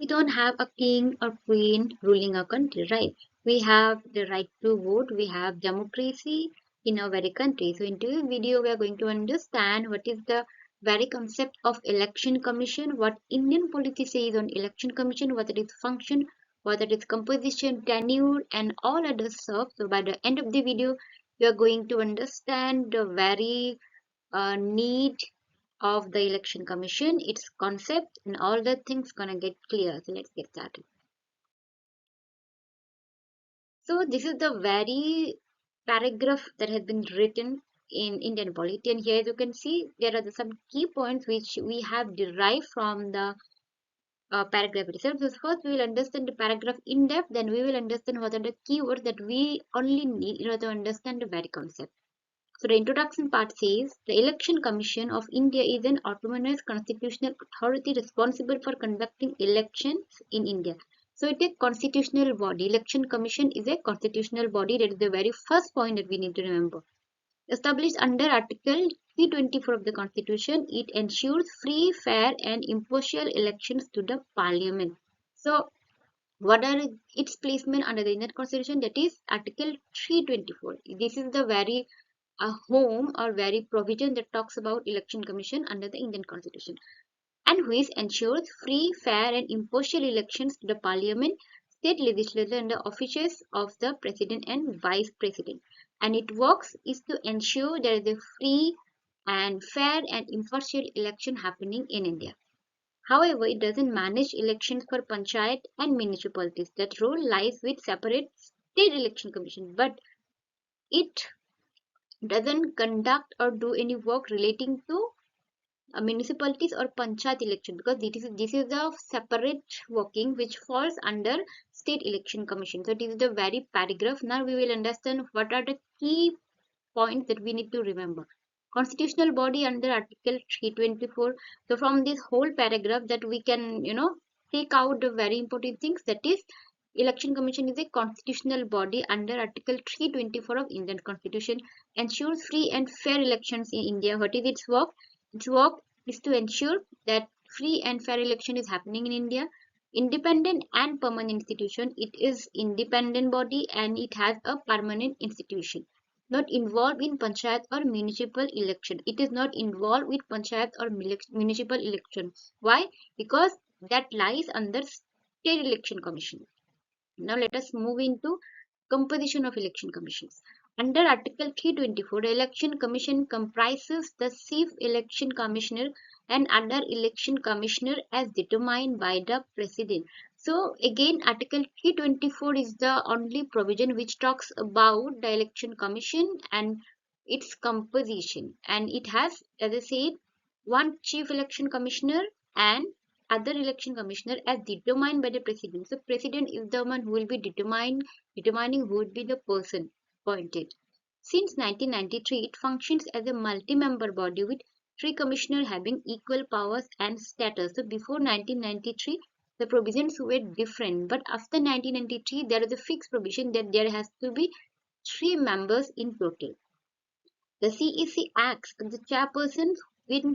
We don't have a king or queen ruling our country, right? We have the right to vote, we have democracy in our very country. So in today's video, we are going to understand what is the very concept of election commission, what Indian polity says on election commission, what it is function, what it is composition, tenure, and all other stuff. So by the end of the video, you are going to understand the very need of the election commission, its concept, and all the things gonna get clear. So let's get started. So this is the very paragraph that has been written in Indian Polity, and here you can see there are some key points which we have derived from the paragraph itself. So first we will understand the paragraph in depth, then we will understand what are the keywords that we only need in order to understand the very concept. So the introduction part says the Election Commission of India is an autonomous constitutional authority responsible for conducting elections in India. So it is a constitutional body. Election Commission is a constitutional body. That is the very first point that we need to remember. Established under Article 324 of the Constitution, it ensures free, fair and impartial elections to the Parliament. So what are its placement under the Indian Constitution? That is Article 324. This is the very a home or very provision that talks about election commission under the Indian Constitution, and which ensures free, fair and impartial elections to the parliament, state legislature and the offices of the president and vice president. And its works is to ensure there is a free and fair and impartial election happening in India. However, it doesn't manage elections for panchayat and municipalities. That role lies with separate state election commission, but it doesn't conduct or do any work relating to municipalities or panchayat election, because this is a separate working which falls under state election commission. So it is the very paragraph. Now we will understand what are the key points that we need to remember. Constitutional body under Article 324. So from this whole paragraph that we can take out the very important things, that is Election Commission is a constitutional body under Article 324 of Indian Constitution, ensures free and fair elections in India. What is its work? Its work is to ensure that free and fair election is happening in India. Independent and permanent institution. It is independent body and it has a permanent institution. Not involved in panchayat or municipal election. It is not involved with panchayat or municipal election. Why? Because that lies under state election commission. Now let us move into composition of election commissions. Under Article 324, the election commission comprises the chief election commissioner and other election commissioner as determined by the president. So again, Article 324 is the only provision which talks about the election commission and its composition, and it has, as I said, one chief election commissioner and other election commissioner as determined by the president. So president is the one who will be determining who would be the person appointed. Since 1993, it functions as a multi-member body with three commissioners having equal powers and status. So before 1993, the provisions were different, but after 1993, there is a fixed provision that there has to be three members in total. The CEC acts as the chairperson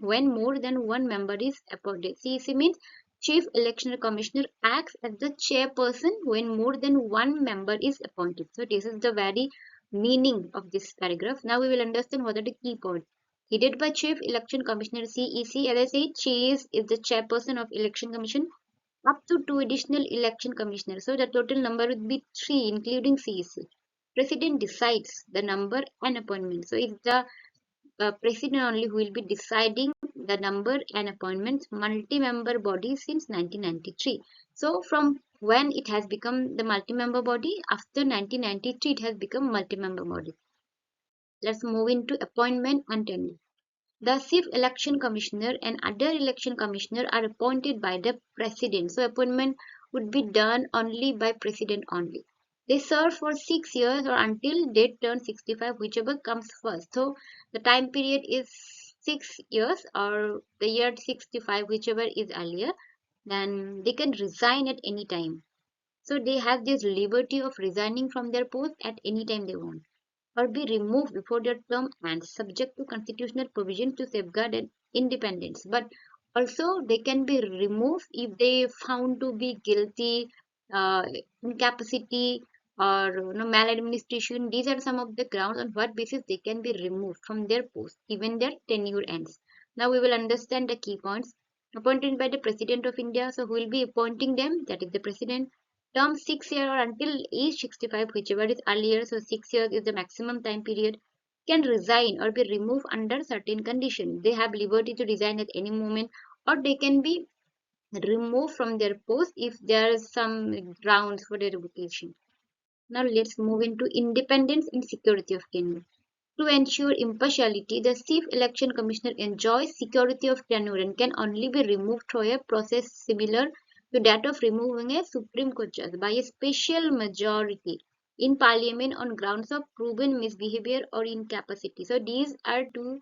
when more than one member is appointed. CEC means Chief Election Commissioner acts as the chairperson when more than one member is appointed. So this is the very meaning of this paragraph. Now we will understand what are the key points. Headed by Chief Election Commissioner CEC, as I said, she is the chairperson of Election Commission, up to two additional election commissioners. So the total number would be three, including CEC. President decides the number and appointment. So it's the president only who will be deciding the number and appointments. Multi-member body since 1993. So from when it has become the multi-member body, after 1993 it has become multi-member body. Let's move into appointment and tenure. The chief election commissioner and other election commissioner are appointed by the president. So appointment would be done only by president only. They serve for 6 years or until they turn 65, whichever comes first. So the time period is 6 years or the year 65, whichever is earlier. Then they can resign at any time. So they have this liberty of resigning from their post at any time they want, or be removed before their term ends, subject to constitutional provisions to safeguard independence. But Also, they can be removed if they found to be guilty, uh, incapacity, or maladministration. These are some of the grounds on what basis they can be removed from their post, even their tenure ends. Now we will understand the key points. Appointed by the President of India, so who will be appointing them? That is the President. Term 6 years or until age 65, whichever is earlier. So 6 years is the maximum time period. Can resign or be removed under certain conditions. They have liberty to resign at any moment, or they can be removed from their post if there is some grounds for their revocation. Now let's move into independence and security of tenure. To ensure impartiality, the Chief Election Commissioner enjoys security of tenure and can only be removed through a process similar to that of removing a Supreme Court judge by a special majority in Parliament on grounds of proven misbehavior or incapacity. So these are two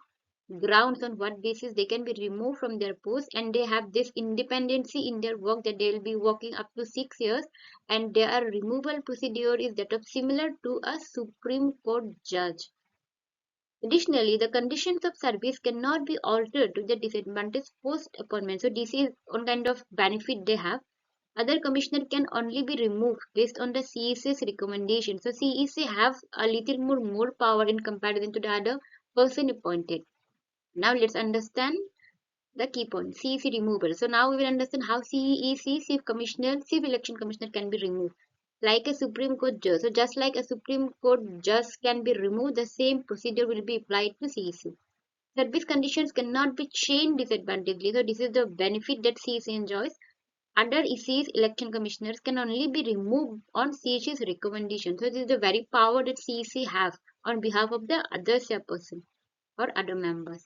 grounds on what basis they can be removed from their post, and they have this independency in their work that they will be working up to 6 years, and their removal procedure is that of similar to a Supreme Court judge. Additionally, the conditions of service cannot be altered to the disadvantage post appointment. So this is one kind of benefit they have. Other commissioner can only be removed based on the CEC's recommendation. So CEC have a little more power in comparison to the other person appointed. Now let's understand the key point, CEC removal. So now we will understand how CEC, Chief Election Commissioner can be removed. Like a Supreme Court judge. So just like a Supreme Court judge can be removed, the same procedure will be applied to CEC. Service conditions cannot be changed disadvantageously. So this is the benefit that CEC enjoys. Other EC's election commissioners can only be removed on CEC's recommendation. So this is the very power that CEC have on behalf of the other chairperson or other members.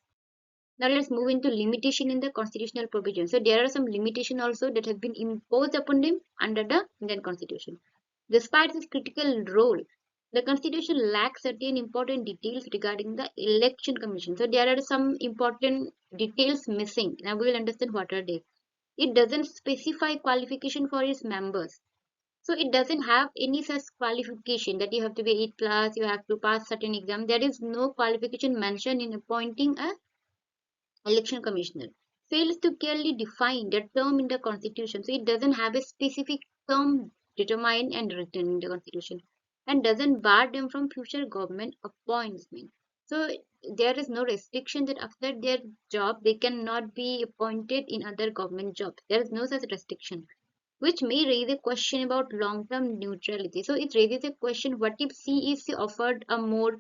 Now let's move into limitation in the constitutional provision. So there are some limitation also that have been imposed upon them under the Indian Constitution. Despite its critical role, the Constitution lacks certain important details regarding the election commission. So there are some important details missing. Now we will understand what are they. It doesn't specify qualification for its members. So it doesn't have any such qualification that you have to be 8 class, you have to pass certain exam. There is no qualification mentioned in appointing a election commissioner. Fails to clearly define the term in the constitution. So it doesn't have a specific term determined and written in the constitution, and doesn't bar them from future government appointment. So there is no restriction that after their job they cannot be appointed in other government jobs. There is no such restriction, which may raise a question about long-term neutrality. So it raises a question: what if CEC offered a more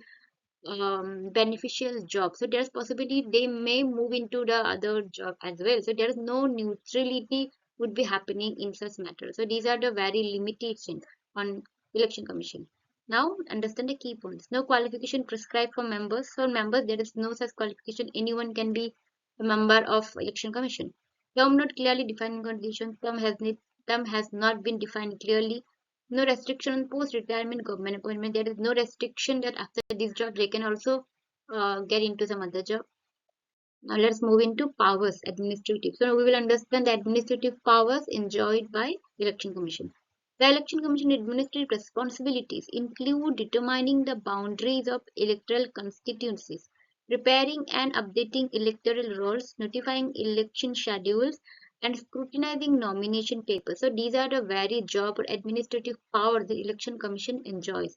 beneficial job? So there's possibility they may move into the other job as well. So there is no neutrality would be happening in such matters. So these are the very limitations on election commission. Now understand the key points. No qualification prescribed for members. For members there is no such qualification. Anyone can be a member of election commission. Term not clearly defined in constitution. Term has not been defined clearly. No restriction on post-retirement government appointment. There is no restriction that after this job they can also get into some other job. Now let's move into powers, administrative. So now we will understand the administrative powers enjoyed by election commission. The election commission administrative responsibilities include determining the boundaries of electoral constituencies, preparing and updating electoral rolls, notifying election schedules, and scrutinizing nomination papers. So these are the very job or administrative power the election commission enjoys.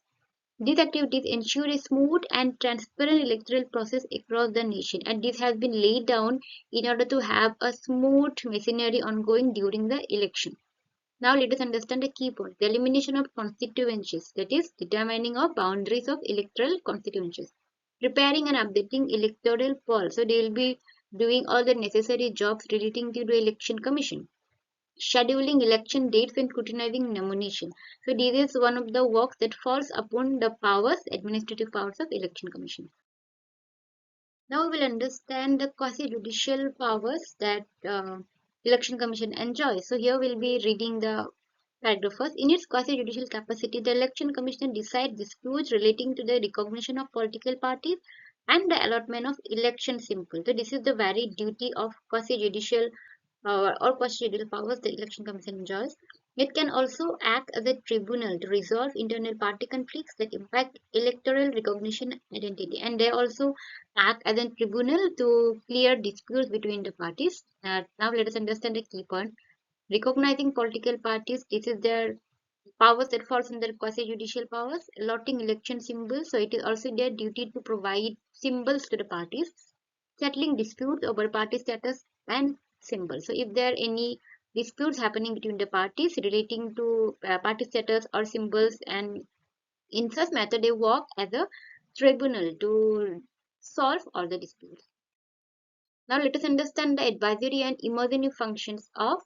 These activities ensure a smooth and transparent electoral process across the nation, and this has been laid down in order to have a smooth machinery ongoing during the election. Now let us understand the key point: the elimination of constituencies, that is, determining of boundaries of electoral constituencies, preparing and updating electoral polls. So they will be doing all the necessary jobs relating to the election commission, scheduling election dates and scrutinizing nomination. So this is one of the works that falls upon the powers, administrative powers of election commission. Now we will understand the quasi-judicial powers that election commission enjoys. So here we'll be reading the paragraph first. In its quasi-judicial capacity, the election commission decides disputes relating to the recognition of political parties and the allotment of election simple. So this is the very duty of quasi-judicial or quasi-judicial powers the election commission enjoys. It can also act as a tribunal to resolve internal party conflicts that impact electoral recognition identity. And they also act as a tribunal to clear disputes between the parties. Now let us understand the key point. Recognizing political parties, this is their powers that falls under quasi-judicial powers, allotting election symbols. So it is also their duty to provide symbols to the parties, settling disputes over party status and symbols. So if there are any disputes happening between the parties relating to party status or symbols, and in such matter they work as a tribunal to solve all the disputes. Now let us understand the advisory and emergency functions of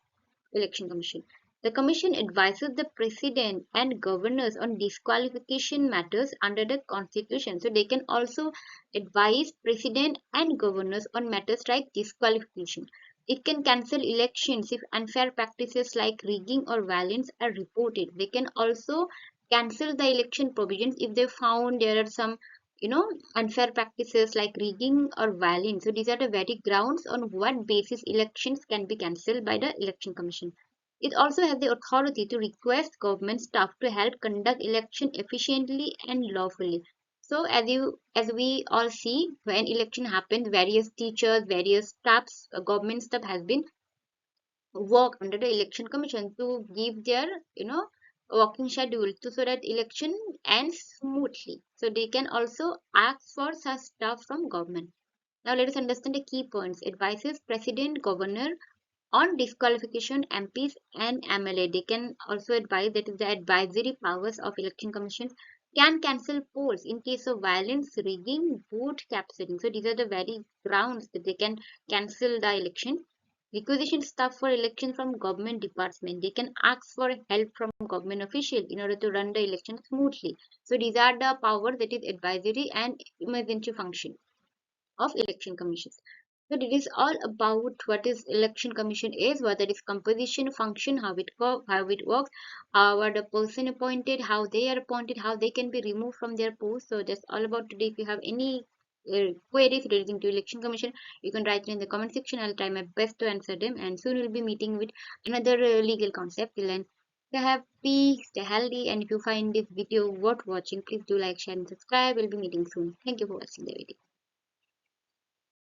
Election Commission. The Commission advises the President and governors on disqualification matters under the Constitution. So they can also advise President and governors on matters like disqualification. It can cancel elections if unfair practices like rigging or violence are reported. They can also cancel the election provisions if they found there are some unfair practices like rigging or violence. So these are the very grounds on what basis elections can be cancelled by the Election Commission. It also has the authority to request government staff to help conduct election efficiently and lawfully. So as we all see, when election happens, various teachers, various staffs, government staff has been work under the Election Commission to give their working schedule to so that election ends smoothly. So they can also ask for such stuff from government. Now let us understand the key points. Advises President, Governor on disqualification, MPs and MLA. They can also advise, that is the advisory powers of election commissions, can cancel polls in case of violence, rigging, vote capturing. So these are the very grounds that they can cancel the election. Requisition staff for election from government department. They can ask for help from government official in order to run the election smoothly. So these are the powers, that is advisory and emergency function of election commissions. So it is all about what is election commission is, what it is composition, function, how it works, how are the person appointed, how they are appointed, how they can be removed from their post. So that's all about today. If you have any queries relating to election commission, you can write it in the comment section. I'll try my best to answer them. And soon we'll be meeting with another legal concept. Till then, stay happy, stay healthy, and if you find this video worth watching, please do like, share, and subscribe. We'll be meeting soon. Thank you for watching the video.